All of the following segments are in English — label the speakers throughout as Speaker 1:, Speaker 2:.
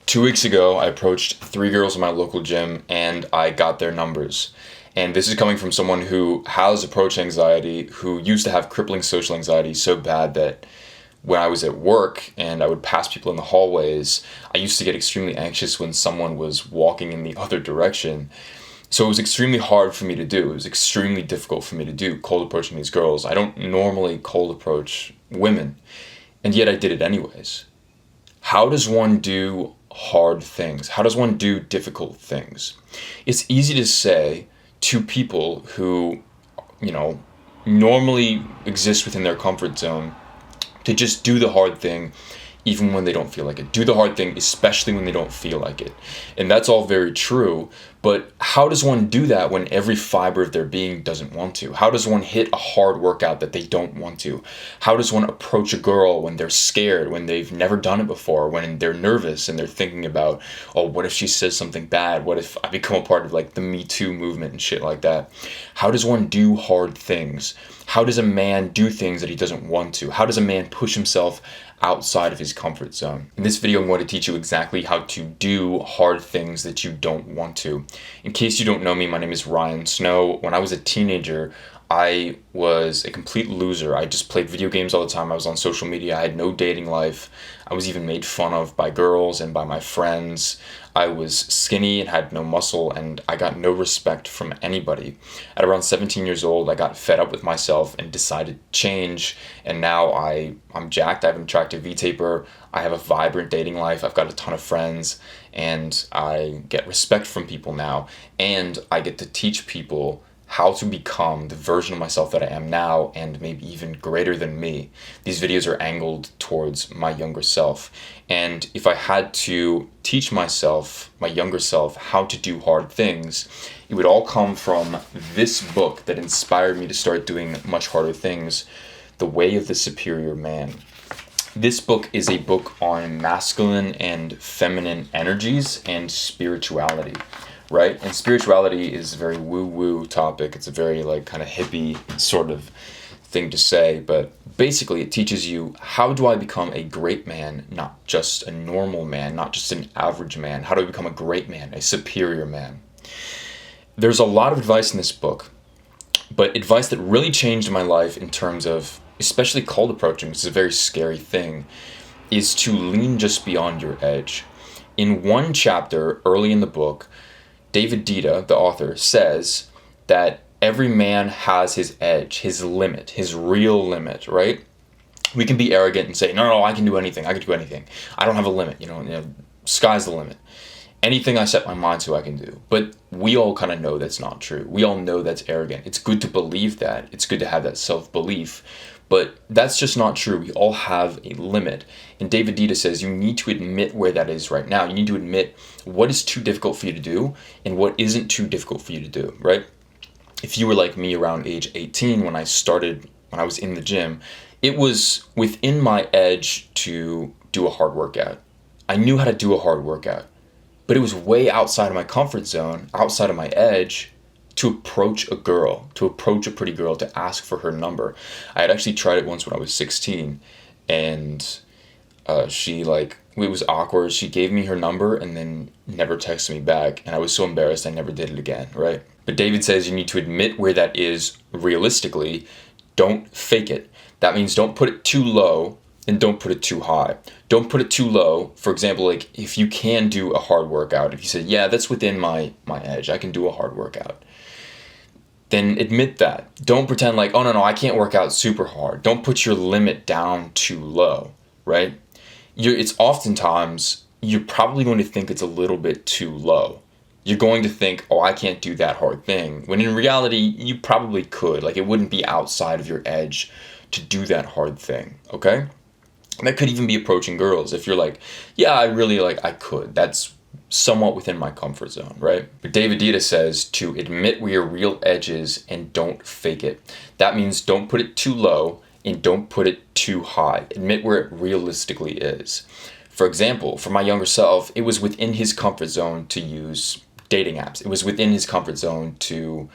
Speaker 1: 2 weeks ago, I approached 3 girls in my local gym and I got their numbers. And this is coming from someone who has approach anxiety, who used to have crippling social anxiety so bad that when I was at work and I would pass people in the hallways, I used to get extremely anxious when someone was walking in the other direction. So it was extremely hard for me to do. It was extremely difficult for me to do cold approaching these girls. I don't normally cold approach women, and yet I did it anyways. How does one do hard things? How does one do difficult things? It's easy to say to people who, you know, normally exist within their comfort zone to just do the hard thing even when they don't feel like it. Do the hard thing, especially when they don't feel like it. And that's all very true, but how does one do that when every fiber of their being doesn't want to? How does one hit a hard workout that they don't want to? How does one approach a girl when they're scared, when they've never done it before, when they're nervous and they're thinking about, oh, what if she says something bad? What if I become a part of like the Me Too movement and shit like that? How does one do hard things? How does a man do things that he doesn't want to? How does a man push himself outside of his comfort zone? In this video, I'm going to teach you exactly how to do hard things that you don't want to. In case you don't know me, my name is Ryan Snow. When I was a teenager, I was a complete loser. I just played video games all the time. I was on social media. I had no dating life. I was even made fun of by girls and by my friends. I was skinny and had no muscle, and I got no respect from anybody. At around 17 years old, I got fed up with myself and decided to change, and now I'm jacked. I have an attractive V-taper. I have a vibrant dating life. I've got a ton of friends, and I get respect from people now, and I get to teach people how to become the version of myself that I am now, and maybe even greater than me. These videos are angled towards my younger self. And if I had to teach myself, my younger self, how to do hard things, it would all come from this book that inspired me to start doing much harder things, The Way of the Superior Man. This book is a book on masculine and feminine energies and spirituality. Right? And spirituality is a very woo-woo topic. It's a very like kind of hippie sort of thing to say, but basically it teaches you, how do I become a great man, not just a normal man, not just an average man? How do I become a great man, a superior man? There's a lot of advice in this book, but advice that really changed my life in terms of, especially cold approaching, which is a very scary thing, is to lean just beyond your edge. In one chapter early in the book, David Dita, the author, says that every man has his edge, his limit, his real limit, right? We can be arrogant and say, no, I can do anything. I can do anything. I don't have a limit, sky's the limit. Anything I set my mind to, I can do. But we all kind of know that's not true. We all know that's arrogant. It's good to believe that. It's good to have that self-belief. But that's just not true. We all have a limit. And David Dita says you need to admit where that is right now. You need to admit what is too difficult for you to do and what isn't too difficult for you to do, right? If you were like me around age 18 when I was in the gym, it was within my edge to do a hard workout. I knew how to do a hard workout, but it was way outside of my comfort zone, outside of my edge, to approach a girl, to approach a pretty girl, to ask for her number. I had actually tried it once when I was 16, and it was awkward. She gave me her number and then never texted me back, and I was so embarrassed I never did it again, right? But David says you need to admit where that is realistically. Don't fake it. That means don't put it too low and don't put it too high. Don't put it too low. For example, like if you can do a hard workout, if you said, yeah, that's within my edge, I can do a hard workout, then admit that. Don't pretend like, oh, no, I can't work out super hard. Don't put your limit down too low, right? It's oftentimes, you're probably going to think it's a little bit too low. You're going to think, oh, I can't do that hard thing. When in reality, you probably could. Like, it wouldn't be outside of your edge to do that hard thing, okay? And that could even be approaching girls. If you're like, yeah, I could. That's somewhat within my comfort zone, right? But David Dita says to admit where your real edge is and don't fake it. That means don't put it too low and don't put it too high. Admit where it realistically is. For example, for my younger self, it was within his comfort zone to use dating apps. It was within his comfort zone to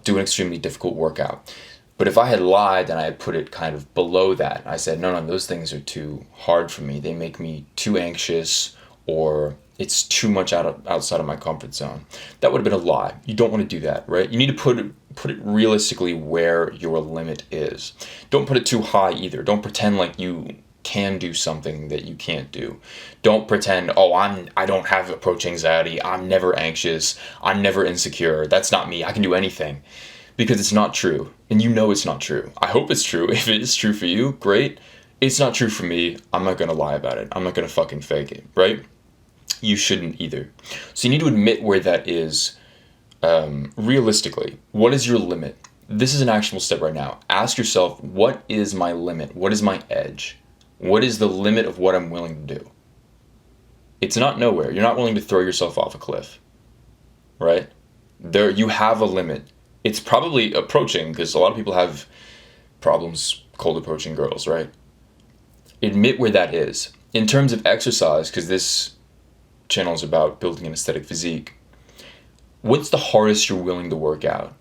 Speaker 1: do an extremely difficult workout. But if I had lied and I had put it kind of below that, I said, no, those things are too hard for me. They make me too anxious, or it's too much outside of my comfort zone. That would have been a lie. You don't want to do that, right? You need to put it realistically where your limit is. Don't put it too high either. Don't pretend like you can do something that you can't do. Don't pretend, oh, I don't have approach anxiety. I'm never anxious. I'm never insecure. That's not me. I can do anything. Because it's not true. And you know it's not true. I hope it's true. If it is true for you, great. It's not true for me. I'm not going to lie about it. I'm not going to fucking fake it, right? You shouldn't either. So you need to admit where that is realistically. What is your limit? This is an actionable step right now. Ask yourself, what is my limit? What is my edge? What is the limit of what I'm willing to do? It's not nowhere. You're not willing to throw yourself off a cliff, right? You have a limit. It's probably approaching, because a lot of people have problems cold approaching girls, right? Admit where that is. In terms of exercise, because this channel is about building an aesthetic physique, what's the hardest you're willing to work out,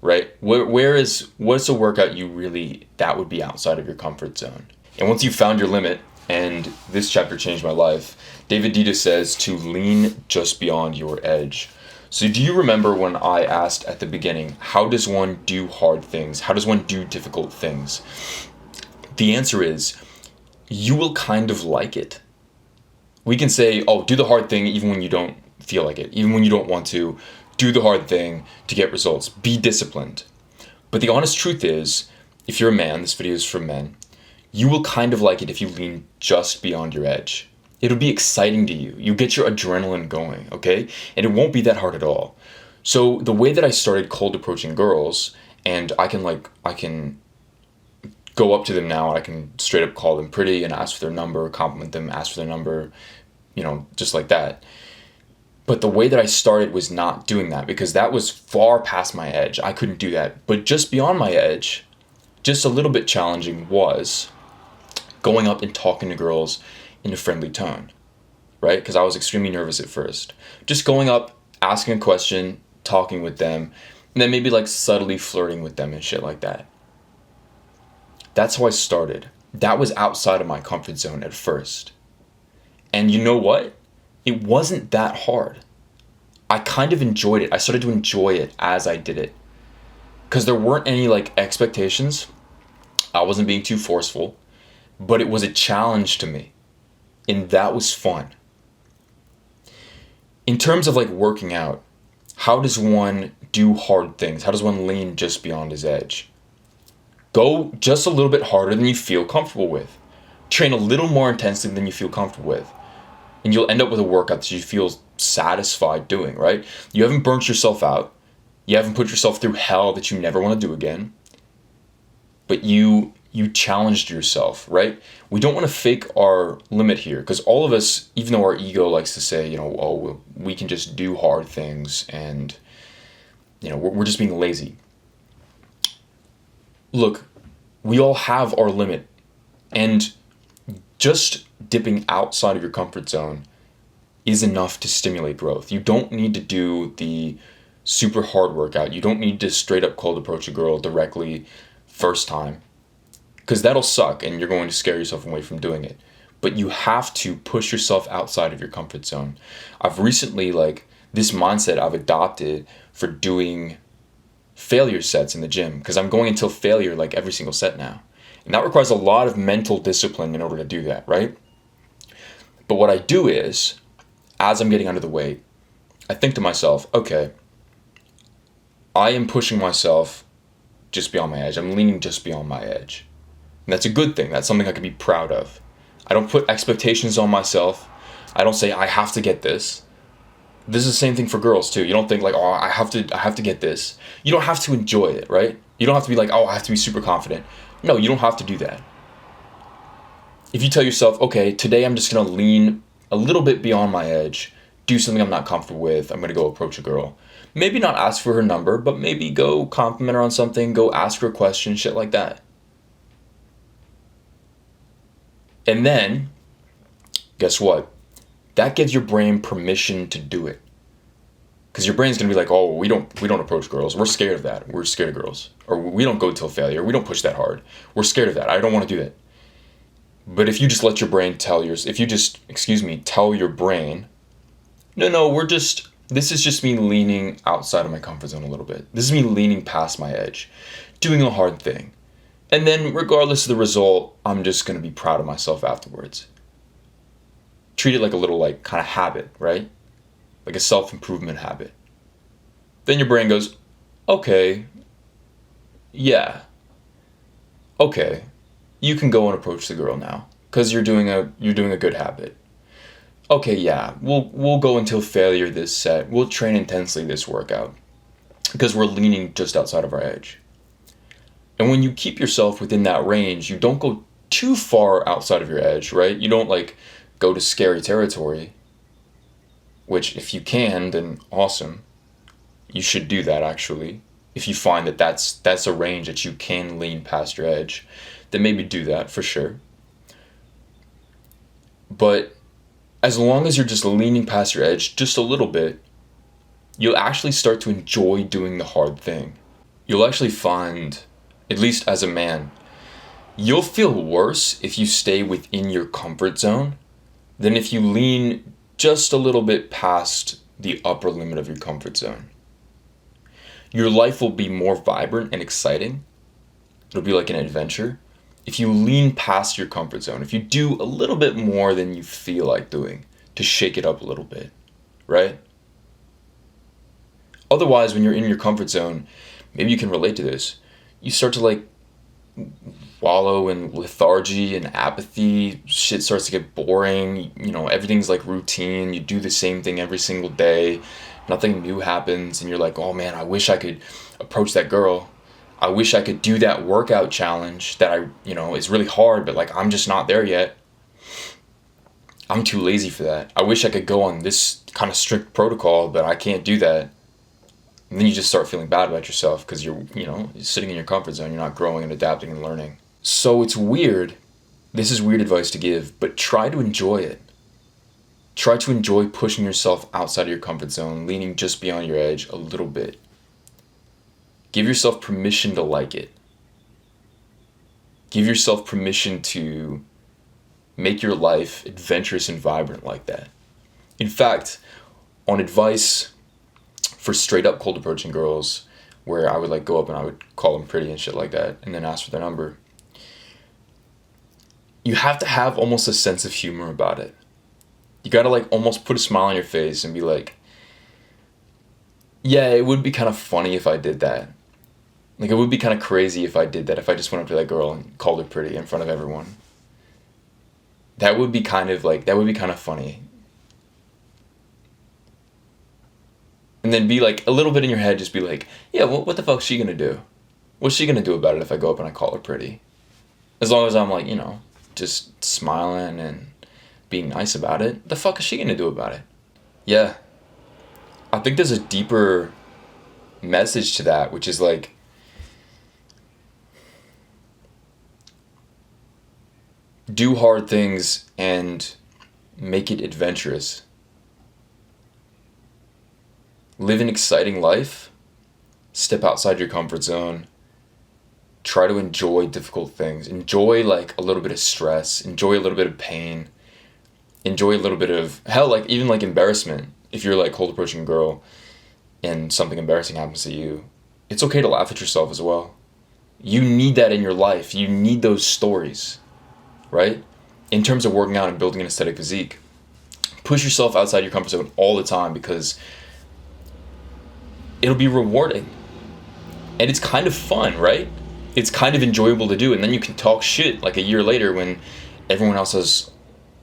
Speaker 1: right? What's a workout that would be outside of your comfort zone? And once you've found your limit, and this chapter changed my life, David Dita says to lean just beyond your edge. So do you remember when I asked at the beginning, how does one do hard things? How does one do difficult things? The answer is, you will kind of like it. We can say, oh, do the hard thing even when you don't feel like it, even when you don't want to. Do the hard thing to get results. Be disciplined. But the honest truth is, if you're a man, this video is for men, you will kind of like it if you lean just beyond your edge. It'll be exciting to you. You get your adrenaline going, okay? And it won't be that hard at all. So the way that I started cold approaching girls, and I can go up to them now, I can straight up call them pretty and ask for their number, compliment them, ask for their number, just like that. But the way that I started was not doing that, because that was far past my edge. I couldn't do that. But just beyond my edge, just a little bit challenging, was going up and talking to girls in a friendly tone, right? Because I was extremely nervous at first. Just going up, asking a question, talking with them, and then maybe like subtly flirting with them and shit like that. That's how I started. That was outside of my comfort zone at first. And you know what? It wasn't that hard. I kind of enjoyed it. I started to enjoy it as I did it. Because there weren't any like expectations. I wasn't being too forceful. But it was a challenge to me. And that was fun. In terms of like working out, how does one do hard things? How does one lean just beyond his edge? Go just a little bit harder than you feel comfortable with. Train a little more intensely than you feel comfortable with. And you'll end up with a workout that you feel satisfied doing, right? You haven't burnt yourself out. You haven't put yourself through hell that you never want to do again. But you challenged yourself, right? We don't want to fake our limit here, because all of us, even though our ego likes to say, oh, we can just do hard things and, we're just being lazy. Look, we all have our limit, and just dipping outside of your comfort zone is enough to stimulate growth. You don't need to do the super hard workout. You don't need to straight up cold approach a girl directly first time, because that'll suck and you're going to scare yourself away from doing it. But you have to push yourself outside of your comfort zone. I've recently, this mindset I've adopted for doing failure sets in the gym, because I'm going until failure every single set now. And that requires a lot of mental discipline in order to do that, right? But what I do is, as I'm getting under the weight, I think to myself, okay, I am pushing myself just beyond my edge. I'm leaning just beyond my edge. And that's a good thing. That's something I can be proud of. I don't put expectations on myself. I don't say I have to get this. This is the same thing for girls too. You don't think I have to get this. You don't have to enjoy it, right? You don't have to be I have to be super confident. No, you don't have to do that. If you tell yourself, okay, today I'm just going to lean a little bit beyond my edge, do something I'm not comfortable with, I'm going to go approach a girl. Maybe not ask for her number, but maybe go compliment her on something, go ask her a question, shit like that. And then, guess what? That gives your brain permission to do it. Because your brain's going to be oh, we don't approach girls. We're scared of that. We're scared of girls. Or we don't go till failure. We don't push that hard. We're scared of that. I don't want to do that. But if you just let your brain tell your, if you just, excuse me, tell your brain, no, this is just me leaning outside of my comfort zone a little bit. This is me leaning past my edge, doing a hard thing. And then regardless of the result, I'm just going to be proud of myself afterwards. Treat it like a little like kind of habit, right? Like a self-improvement habit. Then your brain goes, okay, yeah, okay, you can go and approach the girl now because you're doing a good habit. Okay, yeah, we'll go until failure this set. We'll train intensely this workout because we're leaning just outside of our edge. And when you keep yourself within that range, you don't go too far outside of your edge, right? You don't like go to scary territory, which if you can, then awesome. You should do that actually. If you find that that's a range that you can lean past your edge, then maybe do that for sure. But as long as you're just leaning past your edge just a little bit, you'll actually start to enjoy doing the hard thing. You'll actually find, at least as a man, you'll feel worse if you stay within your comfort zone than if you lean just a little bit past the upper limit of your comfort zone. Your life will be more vibrant and exciting. It'll be like an adventure. If you lean past your comfort zone, if you do a little bit more than you feel like doing to shake it up a little bit, right? Otherwise, when you're in your comfort zone, maybe you can relate to this. You start to like wallow in lethargy and apathy. Shit starts to get boring. You know, everything's like routine. You do the same thing every single day. Nothing new happens, and you're like, oh man, I wish I could approach that girl. I wish I could do that workout challenge that is really hard, but like I'm just not there yet. I'm too lazy for that. I wish I could go on this kind of strict protocol, but I can't do that. And then you just start feeling bad about yourself because you're sitting in your comfort zone. You're not growing and adapting and learning. So it's weird. This is weird advice to give, but try to enjoy it. Try to enjoy pushing yourself outside of your comfort zone, leaning just beyond your edge a little bit. Give yourself permission to like it. Give yourself permission to make your life adventurous and vibrant like that. In fact, on advice for straight up cold approaching girls, where I would like go up and I would call them pretty and shit like that, and then ask for their number, you have to have almost a sense of humor about it. You gotta like almost put a smile on your face and be like, yeah, it would be kind of funny if I did that. Like it would be kind of crazy if I did that, if I just went up to that girl and called her pretty in front of everyone. That would be kind of funny. And then be like, a little bit in your head, just be like, yeah, what the fuck's she gonna do? What's she gonna do about it if I go up and I call her pretty? As long as I'm like, just smiling and being nice about it, the fuck is she gonna do about it? Yeah. I think there's a deeper message to that, which is like, do hard things and make it adventurous. Live an exciting life. Step outside your comfort zone. Try to enjoy difficult things. Enjoy like a little bit of stress. Enjoy a little bit of pain. Enjoy a little bit of, hell, like even like embarrassment. If you're like cold approaching a girl and something embarrassing happens to you, it's okay to laugh at yourself as well. You need that in your life. You need those stories, right? In terms of working out and building an aesthetic physique, push yourself outside your comfort zone all the time because it'll be rewarding. And it's kind of fun, right? It's kind of enjoyable to do. And then you can talk shit like a year later when everyone else has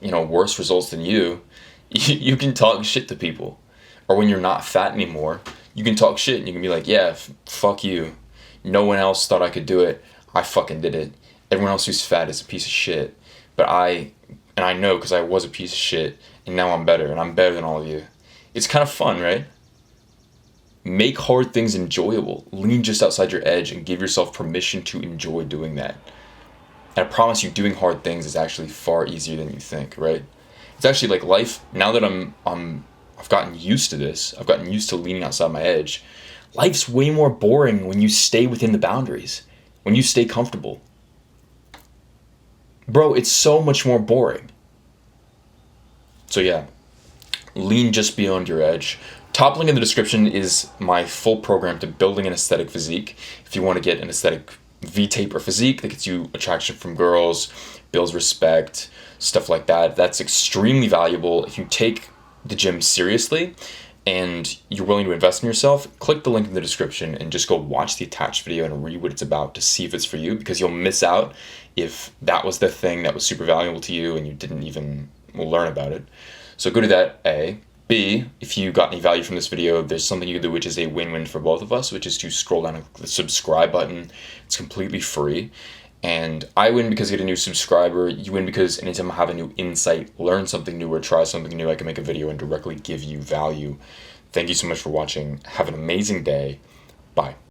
Speaker 1: worse results than you you can talk shit to people. Or when you're not fat anymore, you can talk shit and you can be like, yeah, fuck you. No one else thought I could do it. I fucking did it. Everyone else who's fat is a piece of shit. But I know because I was a piece of shit and now I'm better and I'm better than all of you. It's kind of fun, right? Make hard things enjoyable. Lean just outside your edge and give yourself permission to enjoy doing that. And I promise you, doing hard things is actually far easier than you think, right? It's actually like life, now that I've gotten used to this, I've gotten used to leaning outside my edge, life's way more boring when you stay within the boundaries, when you stay comfortable. bro, it's so much more boring. So yeah, lean just beyond your edge. Top link in the description is my full program to building an aesthetic physique. If you want to get an aesthetic V-tape or physique that gets you attraction from girls, builds respect, stuff like that, that's extremely valuable. If you take the gym seriously and you're willing to invest in yourself, click the link in the description and just go watch the attached video and read what it's about to see if it's for you, because you'll miss out if that was the thing that was super valuable to you and you didn't even learn about it. So go to that, A. B, if you got any value from this video, there's something you can do which is a win-win for both of us, which is to scroll down the subscribe button. It's completely free. And I win because I get a new subscriber. You win because anytime I have a new insight, learn something new, or try something new, I can make a video and directly give you value. Thank you so much for watching. Have an amazing day. Bye.